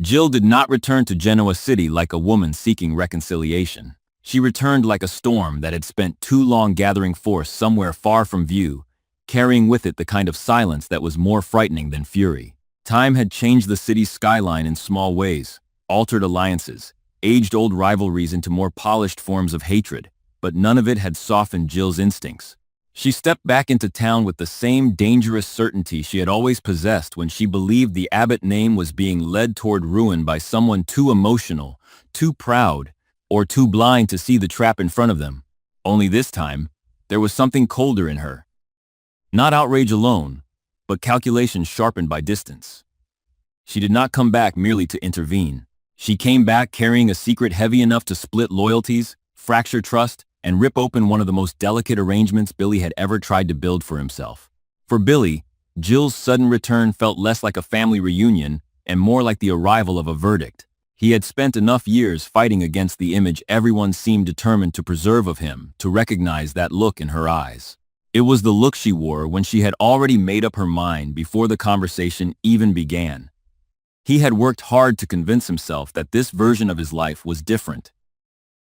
Jill did not return to Genoa City like a woman seeking reconciliation. She returned like a storm that had spent too long gathering force somewhere far from view, carrying with it the kind of silence that was more frightening than fury. Time had changed the city's skyline in small ways, altered alliances, aged old rivalries into more polished forms of hatred, but none of it had softened Jill's instincts. She stepped back into town with the same dangerous certainty she had always possessed when she believed the Abbott name was being led toward ruin by someone too emotional, too proud, or too blind to see the trap in front of them. Only this time, there was something colder in her. Not outrage alone, but calculation sharpened by distance. She did not come back merely to intervene. She came back carrying a secret heavy enough to split loyalties, fracture trust, and rip open one of the most delicate arrangements Billy had ever tried to build for himself. For Billy, Jill's sudden return felt less like a family reunion and more like the arrival of a verdict. He had spent enough years fighting against the image everyone seemed determined to preserve of him to recognize that look in her eyes. It was the look she wore when she had already made up her mind before the conversation even began. He had worked hard to convince himself that this version of his life was different.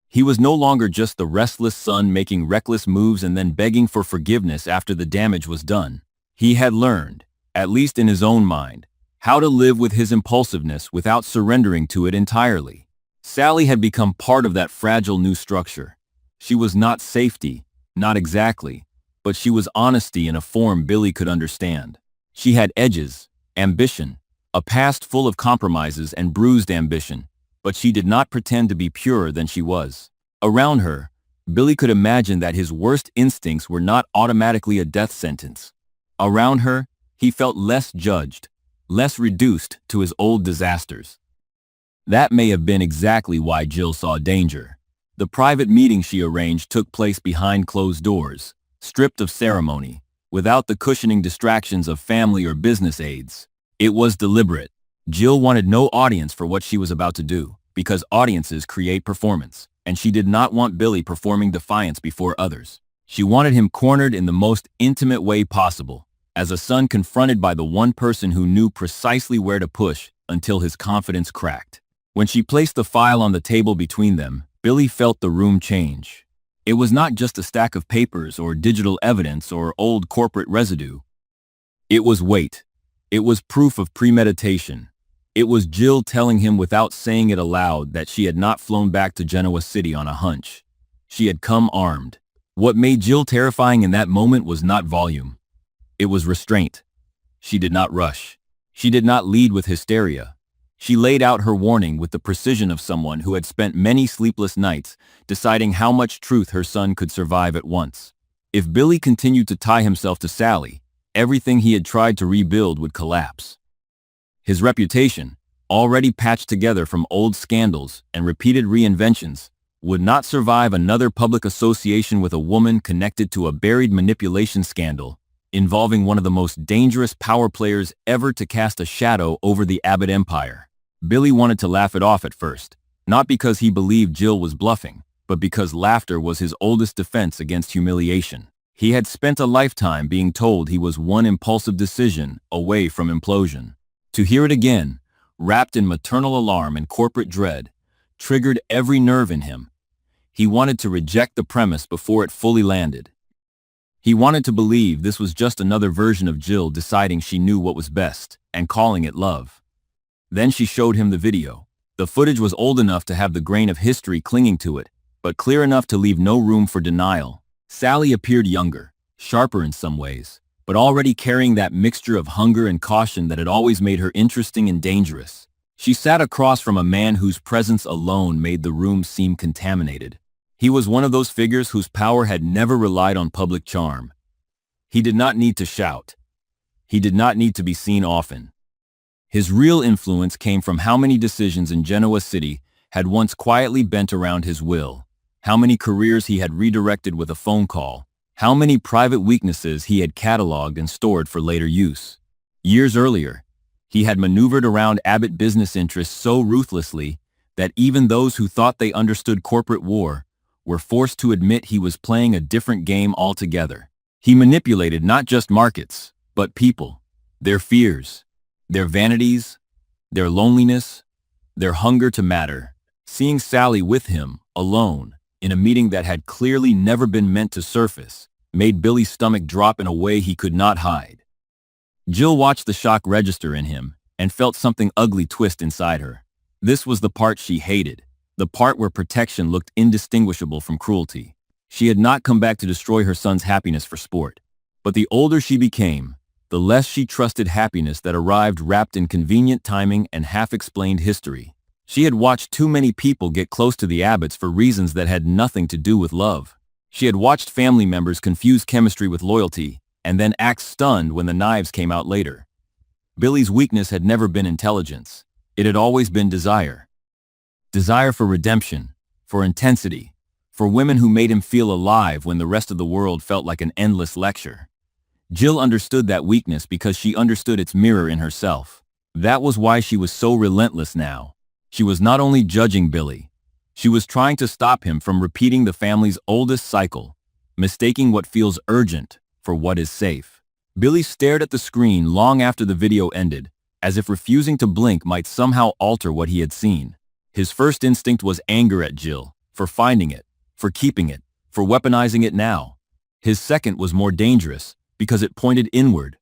He was no longer just the restless son making reckless moves and then begging for forgiveness after the damage was done. He had learned, at least in his own mind, how to live with his impulsiveness without surrendering to it entirely. Sally had become part of that fragile new structure. She was not safety, not exactly, but she was honesty in a form Billy could understand. She had edges, ambition, a past full of compromises and bruised ambition, but she did not pretend to be purer than she was. Around her, Billy could imagine that his worst instincts were not automatically a death sentence. Around her, he felt less judged, less reduced to his old disasters. That may have been exactly why Jill saw danger. The private meeting she arranged took place behind closed doors, stripped of ceremony, without the cushioning distractions of family or business aides. It was deliberate. Jill wanted no audience for what she was about to do, because audiences create performance, and she did not want Billy performing defiance before others. She wanted him cornered in the most intimate way possible, as a son confronted by the one person who knew precisely where to push until his confidence cracked. When she placed the file on the table between them, Billy felt the room change. It was not just a stack of papers or digital evidence or old corporate residue. It was weight. It was proof of premeditation. It was Jill telling him without saying it aloud that she had not flown back to Genoa City on a hunch. She had come armed. What made Jill terrifying in that moment was not volume. It was restraint. She did not rush. She did not lead with hysteria. She laid out her warning with the precision of someone who had spent many sleepless nights deciding how much truth her son could survive at once. If Billy continued to tie himself to Sally, everything he had tried to rebuild would collapse. His reputation, already patched together from old scandals and repeated reinventions, would not survive another public association with a woman connected to a buried manipulation scandal involving one of the most dangerous power players ever to cast a shadow over the Abbott empire. Billy wanted to laugh it off at first, not because he believed Jill was bluffing, but because laughter was his oldest defense against humiliation. He had spent a lifetime being told he was one impulsive decision away from implosion. To hear it again, wrapped in maternal alarm and corporate dread, triggered every nerve in him. He wanted to reject the premise before it fully landed. He wanted to believe this was just another version of Jill deciding she knew what was best and calling it love. Then she showed him the video. The footage was old enough to have the grain of history clinging to it, but clear enough to leave no room for denial. Sally appeared younger, sharper in some ways, but already carrying that mixture of hunger and caution that had always made her interesting and dangerous. She sat across from a man whose presence alone made the room seem contaminated. He was one of those figures whose power had never relied on public charm. He did not need to shout. He did not need to be seen often. His real influence came from how many decisions in Genoa City had once quietly bent around his will, how many careers he had redirected with a phone call, how many private weaknesses he had cataloged and stored for later use. Years earlier, he had maneuvered around Abbott business interests so ruthlessly that even those who thought they understood corporate war were forced to admit he was playing a different game altogether. He manipulated not just markets, but people, their fears, their vanities, their loneliness, their hunger to matter. Seeing Sally with him, alone, in a meeting that had clearly never been meant to surface, made Billy's stomach drop in a way he could not hide. Jill watched the shock register in him and felt something ugly twist inside her. This was the part she hated, the part where protection looked indistinguishable from cruelty. She had not come back to destroy her son's happiness for sport. But the older she became, the less she trusted happiness that arrived wrapped in convenient timing and half-explained history. She had watched too many people get close to the Abbotts for reasons that had nothing to do with love. She had watched family members confuse chemistry with loyalty, and then act stunned when the knives came out later. Billy's weakness had never been intelligence. It had always been desire. Desire for redemption, for intensity, for women who made him feel alive when the rest of the world felt like an endless lecture. Jill understood that weakness because she understood its mirror in herself. That was why she was so relentless now. She was not only judging Billy, she was trying to stop him from repeating the family's oldest cycle, mistaking what feels urgent for what is safe. Billy stared at the screen long after the video ended, as if refusing to blink might somehow alter what he had seen. His first instinct was anger at Jill, for finding it, for keeping it, for weaponizing it now. His second was more dangerous, because it pointed inward.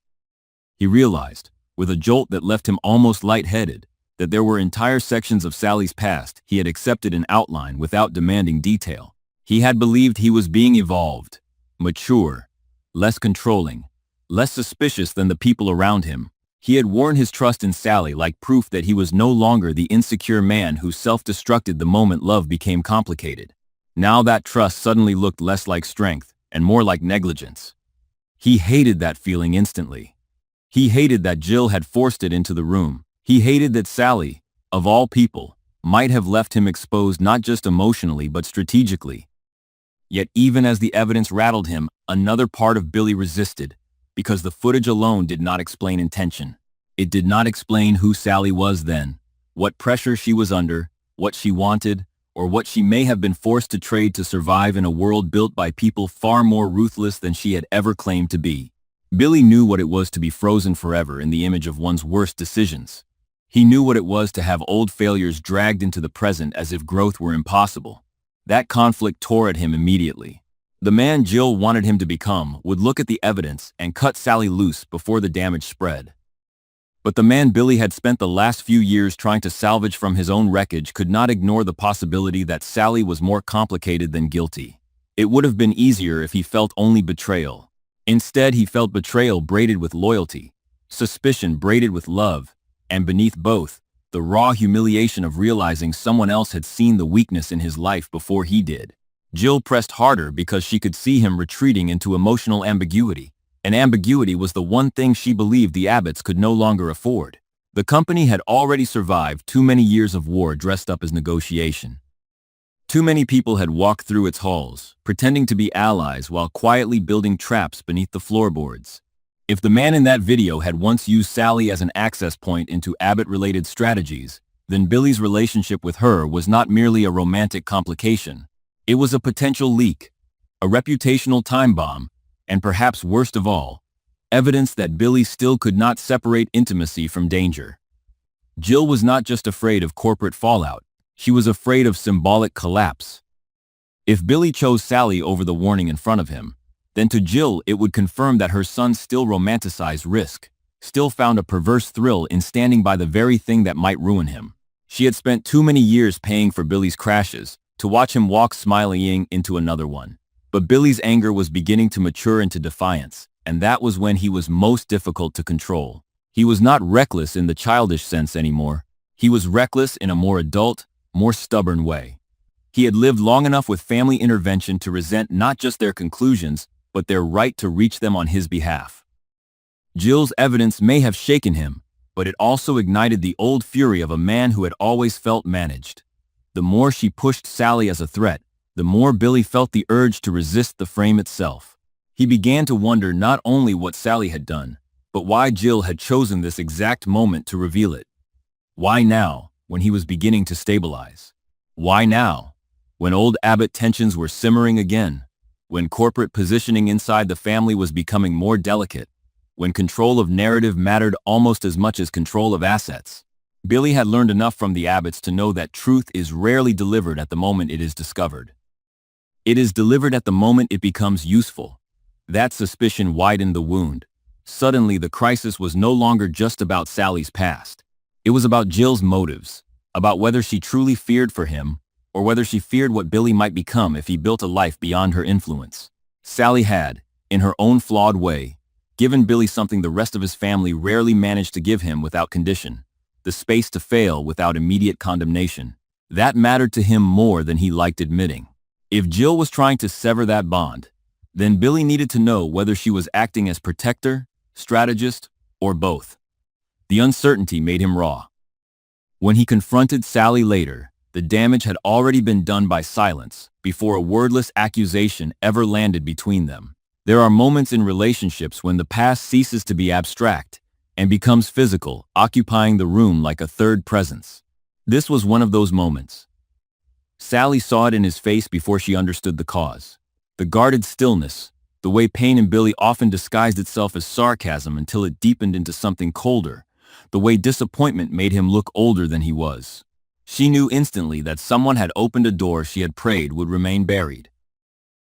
He realized, with a jolt that left him almost lightheaded, that there were entire sections of Sally's past he had accepted in outline without demanding detail. He had believed he was being evolved, mature, less controlling, less suspicious than the people around him. He had worn his trust in Sally like proof that he was no longer the insecure man who self-destructed the moment love became complicated. Now that trust suddenly looked less like strength and more like negligence. He hated that feeling instantly. He hated that Jill had forced it into the room. He hated that Sally, of all people, might have left him exposed not just emotionally but strategically. Yet even as the evidence rattled him, another part of Billy resisted, because the footage alone did not explain intention. It did not explain who Sally was then, what pressure she was under, what she wanted, or what she may have been forced to trade to survive in a world built by people far more ruthless than she had ever claimed to be. Billy knew what it was to be frozen forever in the image of one's worst decisions. He knew what it was to have old failures dragged into the present as if growth were impossible. That conflict tore at him immediately. The man Jill wanted him to become would look at the evidence and cut Sally loose before the damage spread. But the man Billy had spent the last few years trying to salvage from his own wreckage could not ignore the possibility that Sally was more complicated than guilty. It would have been easier if he felt only betrayal. Instead, he felt betrayal braided with loyalty, suspicion braided with love, and beneath both, the raw humiliation of realizing someone else had seen the weakness in his life before he did. Jill pressed harder because she could see him retreating into emotional ambiguity. And ambiguity was the one thing she believed the Abbotts could no longer afford. The company had already survived too many years of war dressed up as negotiation. Too many people had walked through its halls, pretending to be allies while quietly building traps beneath the floorboards. If the man in that video had once used Sally as an access point into Abbott-related strategies, then Billy's relationship with her was not merely a romantic complication. It was a potential leak, a reputational time bomb, and perhaps worst of all, evidence that Billy still could not separate intimacy from danger. Jill was not just afraid of corporate fallout, she was afraid of symbolic collapse. If Billy chose Sally over the warning in front of him, then to Jill it would confirm that her son still romanticized risk, still found a perverse thrill in standing by the very thing that might ruin him. She had spent too many years paying for Billy's crashes to watch him walk smiling into another one. But Billy's anger was beginning to mature into defiance, and that was when he was most difficult to control. He was not reckless in the childish sense anymore. He was reckless in a more adult, more stubborn way. He had lived long enough with family intervention to resent not just their conclusions, but their right to reach them on his behalf. Jill's evidence may have shaken him, but it also ignited the old fury of a man who had always felt managed. The more she pushed Sally as a threat, the more Billy felt the urge to resist the frame itself. He began to wonder not only what Sally had done, but why Jill had chosen this exact moment to reveal it. Why now, when he was beginning to stabilize? Why now, when old Abbott tensions were simmering again? When corporate positioning inside the family was becoming more delicate? When control of narrative mattered almost as much as control of assets? Billy had learned enough from the Abbotts to know that truth is rarely delivered at the moment it is discovered. It is delivered at the moment it becomes useful. That suspicion widened the wound. Suddenly, the crisis was no longer just about Sally's past. It was about Jill's motives, about whether she truly feared for him, or whether she feared what Billy might become if he built a life beyond her influence. Sally had, in her own flawed way, given Billy something the rest of his family rarely managed to give him without condition: the space to fail without immediate condemnation. That mattered to him more than he liked admitting. If Jill was trying to sever that bond, then Billy needed to know whether she was acting as protector, strategist, or both. The uncertainty made him raw. When he confronted Sally later, the damage had already been done by silence, before a wordless accusation ever landed between them. There are moments in relationships when the past ceases to be abstract and becomes physical, occupying the room like a third presence. This was one of those moments. Sally saw it in his face before she understood the cause. The guarded stillness, the way pain in Billy often disguised itself as sarcasm until it deepened into something colder, the way disappointment made him look older than he was. She knew instantly that someone had opened a door she had prayed would remain buried.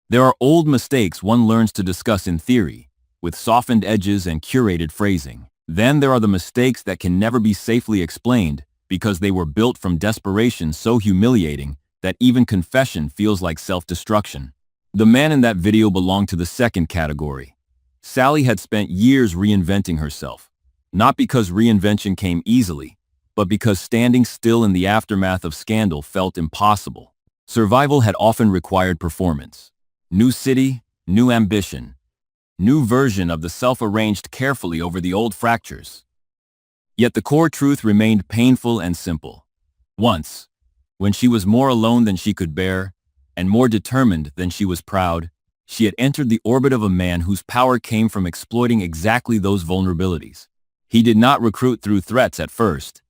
There are old mistakes one learns to discuss in theory, with softened edges and curated phrasing. Then there are the mistakes that can never be safely explained because they were built from desperation so humiliating that even confession feels like self-destruction. The man in that video belonged to the second category. Sally had spent years reinventing herself, not because reinvention came easily, but because standing still in the aftermath of scandal felt impossible. Survival had often required performance. New city, new ambition, new version of the self arranged carefully over the old fractures. Yet the core truth remained painful and simple. Once, when she was more alone than she could bear, and more determined than she was proud, she had entered the orbit of a man whose power came from exploiting exactly those vulnerabilities. He did not recruit through threats at first.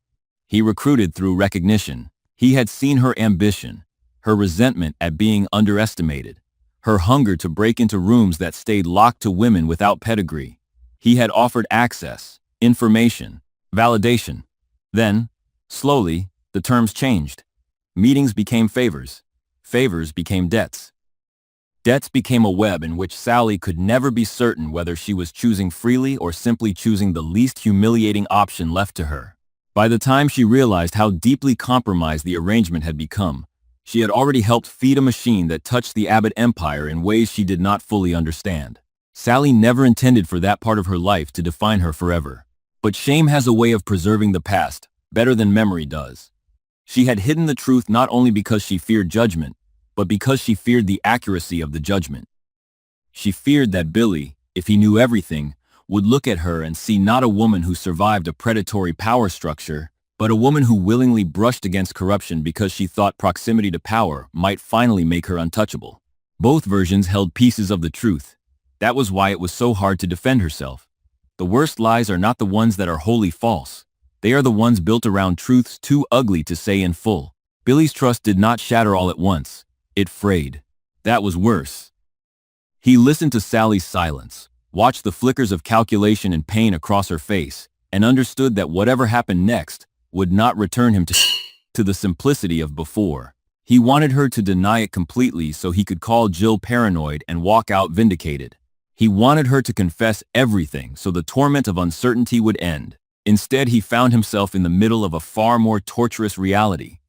He recruited through recognition. He had seen her ambition, her resentment at being underestimated, her hunger to break into rooms that stayed locked to women without pedigree. He had offered access, information, validation. Then, slowly, the terms changed. Meetings became favors. Favors became debts. Debts became a web in which Sally could never be certain whether she was choosing freely or simply choosing the least humiliating option left to her. By the time she realized how deeply compromised the arrangement had become, she had already helped feed a machine that touched the Abbott empire in ways she did not fully understand. Sally never intended for that part of her life to define her forever. But shame has a way of preserving the past, better than memory does. She had hidden the truth not only because she feared judgment, but because she feared the accuracy of the judgment. She feared that Billy, if he knew everything, would look at her and see not a woman who survived a predatory power structure, but a woman who willingly brushed against corruption because she thought proximity to power might finally make her untouchable. Both versions held pieces of the truth. That was why it was so hard to defend herself. The worst lies are not the ones that are wholly false. They are the ones built around truths too ugly to say in full. Billy's trust did not shatter all at once. It frayed. That was worse. He listened to Sally's silence, watched the flickers of calculation and pain across her face, and understood that whatever happened next would not return him to the simplicity of before. He wanted her to deny it completely so he could call Jill paranoid and walk out vindicated. He wanted her to confess everything so the torment of uncertainty would end. Instead, he found himself in the middle of a far more torturous reality,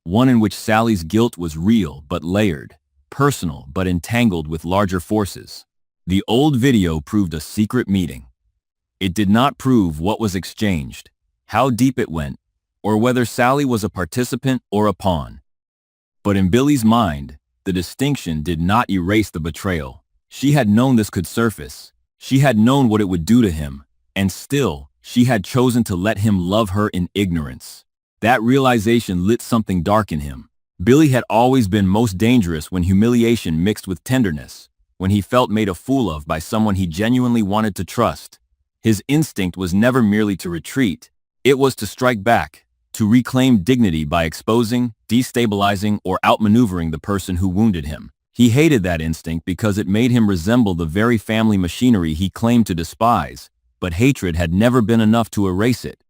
one in which Sally's guilt was real but layered, personal but entangled with larger forces. The old video proved a secret meeting. It did not prove what was exchanged, how deep it went, or whether Sally was a participant or a pawn. But in Billy's mind, the distinction did not erase the betrayal. She had known this could surface. She had known what it would do to him, and still, she had chosen to let him love her in ignorance. That realization lit something dark in him. Billy had always been most dangerous when humiliation mixed with tenderness, when he felt made a fool of by someone he genuinely wanted to trust. His instinct was never merely to retreat. It was to strike back, to reclaim dignity by exposing, destabilizing, or outmaneuvering the person who wounded him. He hated that instinct because it made him resemble the very family machinery he claimed to despise, but hatred had never been enough to erase it.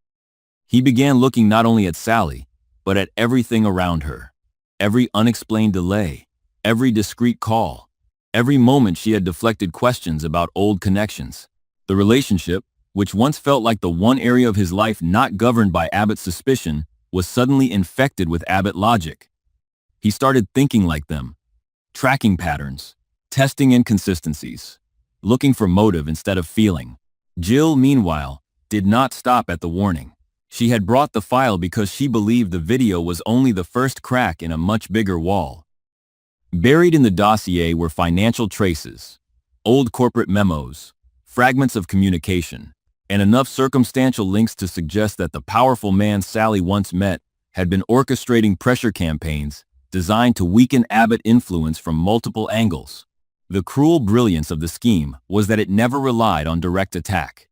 He began looking not only at Sally, but at everything around her. Every unexplained delay, every discreet call, every moment she had deflected questions about old connections. The relationship, which once felt like the one area of his life not governed by Abbott's suspicion, was suddenly infected with Abbott logic. He started thinking like them, tracking patterns, testing inconsistencies, looking for motive instead of feeling. Jill, meanwhile, did not stop at the warning. She had brought the file because she believed the video was only the first crack in a much bigger wall. Buried in the dossier were financial traces, old corporate memos, fragments of communication, and enough circumstantial links to suggest that the powerful man Sally once met had been orchestrating pressure campaigns designed to weaken Abbott influence from multiple angles. The cruel brilliance of the scheme was that it never relied on direct attack.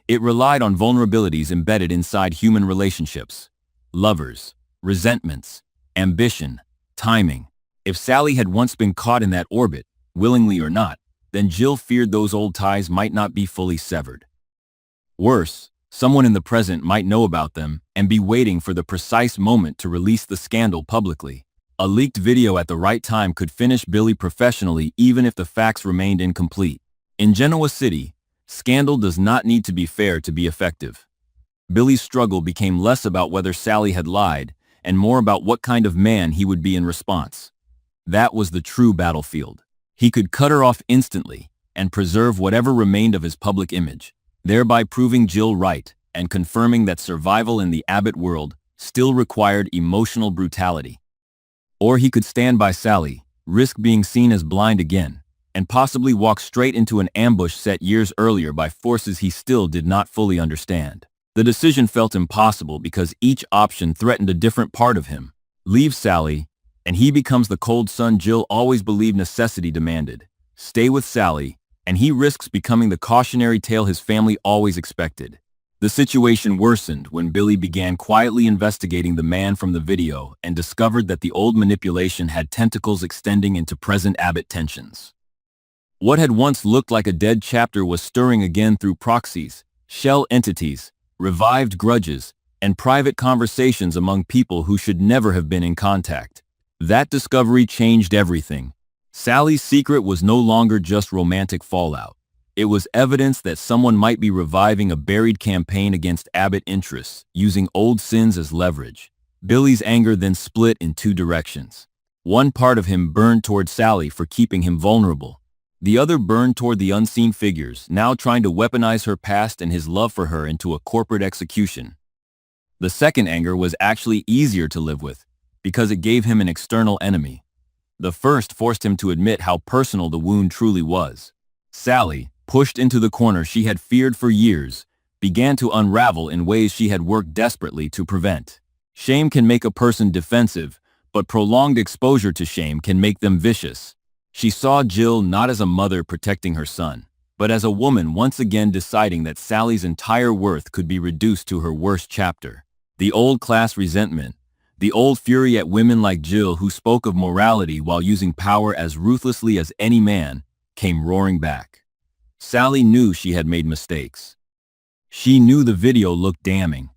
It relied on vulnerabilities embedded inside human relationships. Lovers, resentments, ambition, timing. If Sally had once been caught in that orbit, willingly or not, then Jill feared those old ties might not be fully severed. Worse, someone in the present might know about them and be waiting for the precise moment to release the scandal publicly. A leaked video at the right time could finish Billy professionally even if the facts remained incomplete. In Genoa City, scandal does not need to be fair to be effective. Billy's struggle became less about whether Sally had lied and more about what kind of man he would be in response. That was the true battlefield. He could cut her off instantly and preserve whatever remained of his public image, thereby proving Jill right and confirming that survival in the Abbott world still required emotional brutality. Or he could stand by Sally, risk being seen as blind again, and possibly walk straight into an ambush set years earlier by forces he still did not fully understand. The decision felt impossible because each option threatened a different part of him. Leave Sally, and he becomes the cold son Jill always believed necessity demanded. Stay with Sally, and he risks becoming the cautionary tale his family always expected. The situation worsened when Billy began quietly investigating the man from the video and discovered that the old manipulation had tentacles extending into present Abbott tensions. What had once looked like a dead chapter was stirring again through proxies, shell entities, revived grudges, and private conversations among people who should never have been in contact. That discovery changed everything. Sally's secret was no longer just romantic fallout. It was evidence that someone might be reviving a buried campaign against Abbott interests, using old sins as leverage. Billy's anger then split in two directions. One part of him burned toward Sally for keeping him vulnerable. The other burned toward the unseen figures, now trying to weaponize her past and his love for her into a corporate execution. The second anger was actually easier to live with, because it gave him an external enemy. The first forced him to admit how personal the wound truly was. Sally, pushed into the corner she had feared for years, began to unravel in ways she had worked desperately to prevent. Shame can make a person defensive, but prolonged exposure to shame can make them vicious. She saw Jill not as a mother protecting her son, but as a woman once again deciding that Sally's entire worth could be reduced to her worst chapter. The old class resentment, the old fury at women like Jill who spoke of morality while using power as ruthlessly as any man, came roaring back. Sally knew she had made mistakes. She knew the video looked damning,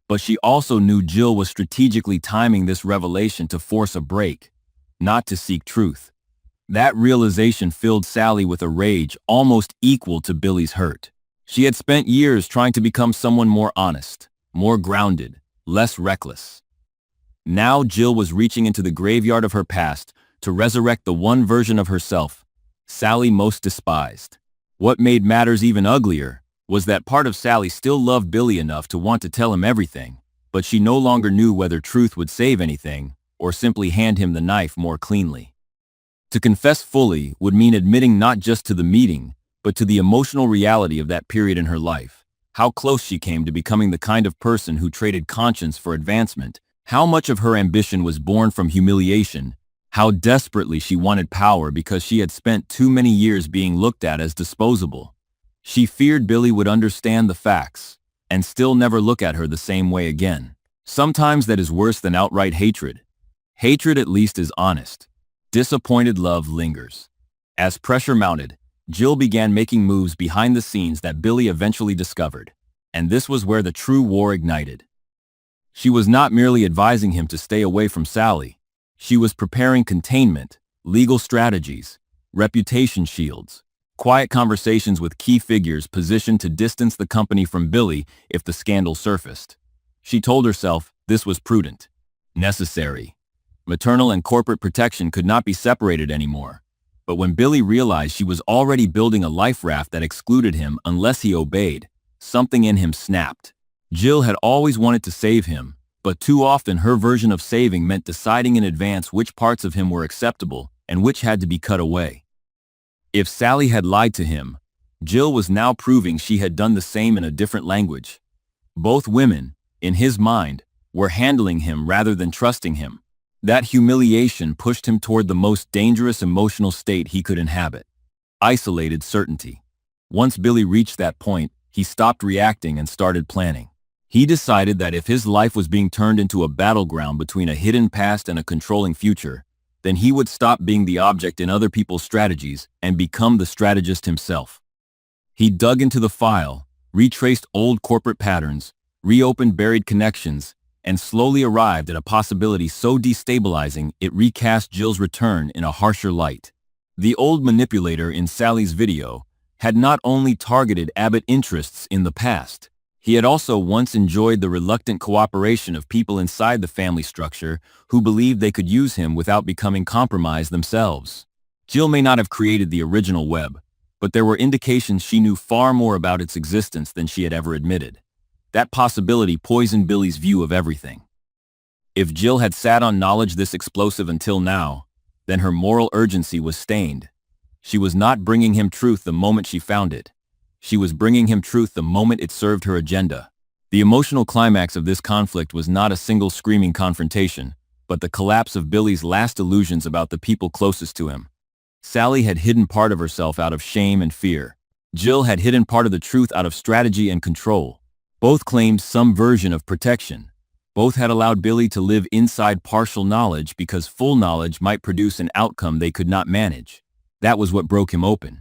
but she also knew Jill was strategically timing this revelation to force a break, not to seek truth. That realization filled Sally with a rage almost equal to Billy's hurt. She had spent years trying to become someone more honest, more grounded, less reckless. Now Jill was reaching into the graveyard of her past to resurrect the one version of herself Sally most despised. What made matters even uglier was that part of Sally still loved Billy enough to want to tell him everything, but she no longer knew whether truth would save anything or simply hand him the knife more cleanly. To confess fully would mean admitting not just to the meeting, but to the emotional reality of that period in her life. How close she came to becoming the kind of person who traded conscience for advancement, how much of her ambition was born from humiliation, how desperately she wanted power because she had spent too many years being looked at as disposable. She feared Billy would understand the facts and still never look at her the same way again. Sometimes that is worse than outright hatred. Hatred at least is honest. Disappointed love lingers. As pressure mounted, Jill began making moves behind the scenes that Billy eventually discovered. And this was where the true war ignited. She was not merely advising him to stay away from Sally. She was preparing containment, legal strategies, reputation shields, quiet conversations with key figures positioned to distance the company from Billy if the scandal surfaced. She told herself this was prudent, necessary. Maternal and corporate protection could not be separated anymore. But when Billy realized she was already building a life raft that excluded him unless he obeyed, something in him snapped. Jill had always wanted to save him, but too often her version of saving meant deciding in advance which parts of him were acceptable and which had to be cut away. If Sally had lied to him, Jill was now proving she had done the same in a different language. Both women, in his mind, were handling him rather than trusting him. That humiliation pushed him toward the most dangerous emotional state he could inhabit: isolated certainty. Once Billy reached that point, he stopped reacting and started planning. He decided that if his life was being turned into a battleground between a hidden past and a controlling future, then he would stop being the object in other people's strategies and become the strategist himself. He dug into the file, retraced old corporate patterns, reopened buried connections, and slowly arrived at a possibility so destabilizing it recast Jill's return in a harsher light. The old manipulator in Sally's video had not only targeted Abbott interests in the past, he had also once enjoyed the reluctant cooperation of people inside the family structure who believed they could use him without becoming compromised themselves. Jill may not have created the original web, but there were indications she knew far more about its existence than she had ever admitted. That possibility poisoned Billy's view of everything. If Jill had sat on knowledge this explosive until now, then her moral urgency was stained. She was not bringing him truth the moment she found it. She was bringing him truth the moment it served her agenda. The emotional climax of this conflict was not a single screaming confrontation, but the collapse of Billy's last illusions about the people closest to him. Sally had hidden part of herself out of shame and fear. Jill had hidden part of the truth out of strategy and control. Both claimed some version of protection. Both had allowed Billy to live inside partial knowledge because full knowledge might produce an outcome they could not manage. That was what broke him open.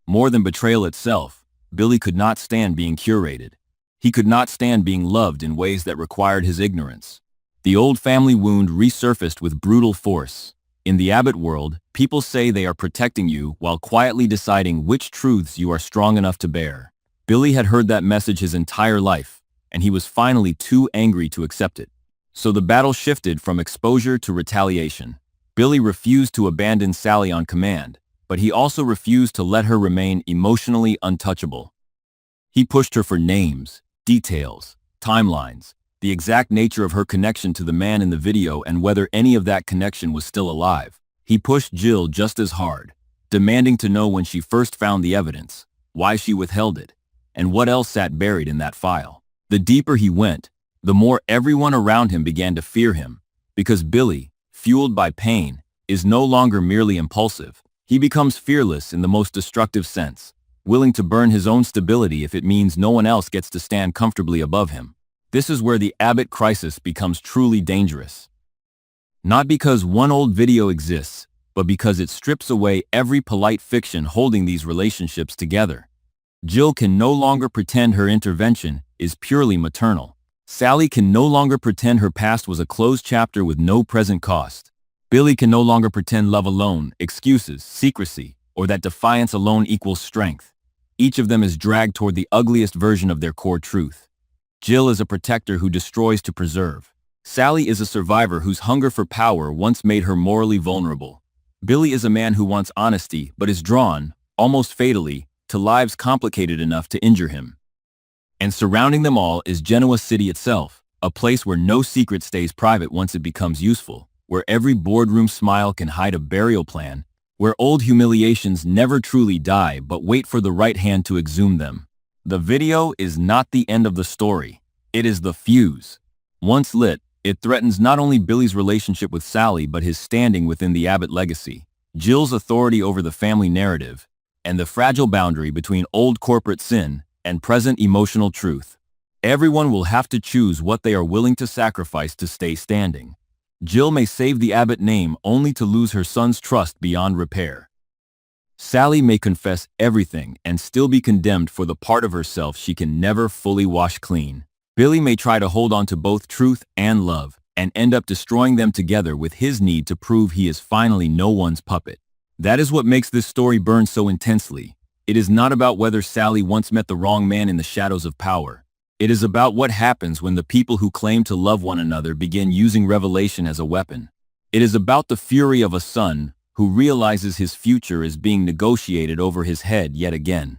More than betrayal itself, Billy could not stand being curated. He could not stand being loved in ways that required his ignorance. The old family wound resurfaced with brutal force. In the Abbott world, people say they are protecting you while quietly deciding which truths you are strong enough to bear. Billy had heard that message his entire life, and he was finally too angry to accept it. So the battle shifted from exposure to retaliation. Billy refused to abandon Sally on command, but he also refused to let her remain emotionally untouchable. He pushed her for names, details, timelines, the exact nature of her connection to the man in the video and whether any of that connection was still alive. He pushed Jill just as hard, demanding to know when she first found the evidence, why she withheld it, and what else sat buried in that file. The deeper he went, the more everyone around him began to fear him, because Billy, fueled by pain, is no longer merely impulsive. He becomes fearless in the most destructive sense, willing to burn his own stability if it means no one else gets to stand comfortably above him. This is where the Abbott crisis becomes truly dangerous. Not because one old video exists, but because it strips away every polite fiction holding these relationships together. Jill can no longer pretend her intervention is purely maternal. Sally can no longer pretend her past was a closed chapter with no present cost. Billy can no longer pretend love alone, excuses, secrecy, or that defiance alone equals strength. Each of them is dragged toward the ugliest version of their core truth. Jill is a protector who destroys to preserve. Sally is a survivor whose hunger for power once made her morally vulnerable. Billy is a man who wants honesty but is drawn, almost fatally, to lives complicated enough to injure him. And surrounding them all is Genoa City itself, a place where no secret stays private once it becomes useful, where every boardroom smile can hide a burial plan, where old humiliations never truly die but wait for the right hand to exhume them. The video is not the end of the story. It is the fuse. Once lit, it threatens not only Billy's relationship with Sally but his standing within the Abbott legacy, Jill's authority over the family narrative, and the fragile boundary between old corporate sin and present emotional truth. Everyone will have to choose what they are willing to sacrifice to stay standing. Jill may save the Abbott name only to lose her son's trust beyond repair. Sally may confess everything and still be condemned for the part of herself she can never fully wash clean. Billy may try to hold on to both truth and love, and end up destroying them together with his need to prove he is finally no one's puppet. That is what makes this story burn so intensely. It is not about whether Sally once met the wrong man in the shadows of power. It is about what happens when the people who claim to love one another begin using revelation as a weapon. It is about the fury of a son who realizes his future is being negotiated over his head yet again.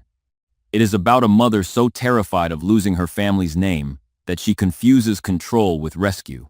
It is about a mother so terrified of losing her family's name that she confuses control with rescue.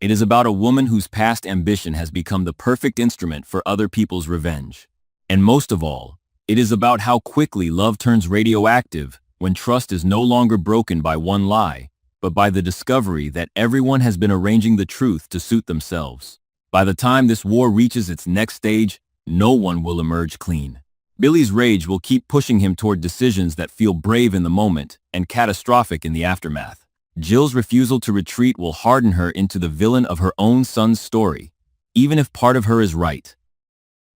It is about a woman whose past ambition has become the perfect instrument for other people's revenge. And most of all, it is about how quickly love turns radioactive when trust is no longer broken by one lie, but by the discovery that everyone has been arranging the truth to suit themselves. By the time this war reaches its next stage, no one will emerge clean. Billy's rage will keep pushing him toward decisions that feel brave in the moment and catastrophic in the aftermath. Jill's refusal to retreat will harden her into the villain of her own son's story, even if part of her is right.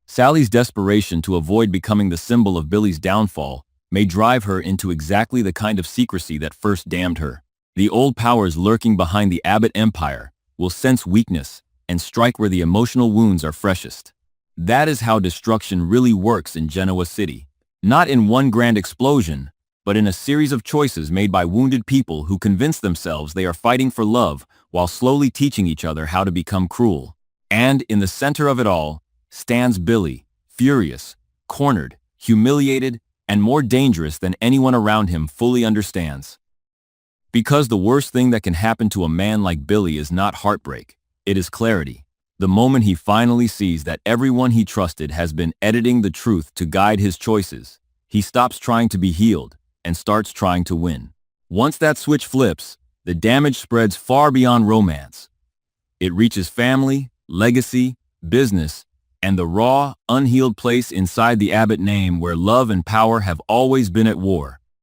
Sally's desperation to avoid becoming the symbol of Billy's downfall may drive her into exactly the kind of secrecy that first damned her. The old powers lurking behind the Abbott empire will sense weakness and strike where the emotional wounds are freshest. That is how destruction really works in Genoa City. Not in one grand explosion, but in a series of choices made by wounded people who convince themselves they are fighting for love while slowly teaching each other how to become cruel. And in the center of it all stands Billy, furious, cornered, humiliated, and more dangerous than anyone around him fully understands. Because the worst thing that can happen to a man like Billy is not heartbreak, it is clarity. The moment he finally sees that everyone he trusted has been editing the truth to guide his choices, he stops trying to be healed and starts trying to win. Once that switch flips, the damage spreads far beyond romance. It reaches family, legacy, business, and the raw, unhealed place inside the Abbott name where love and power have always been at war.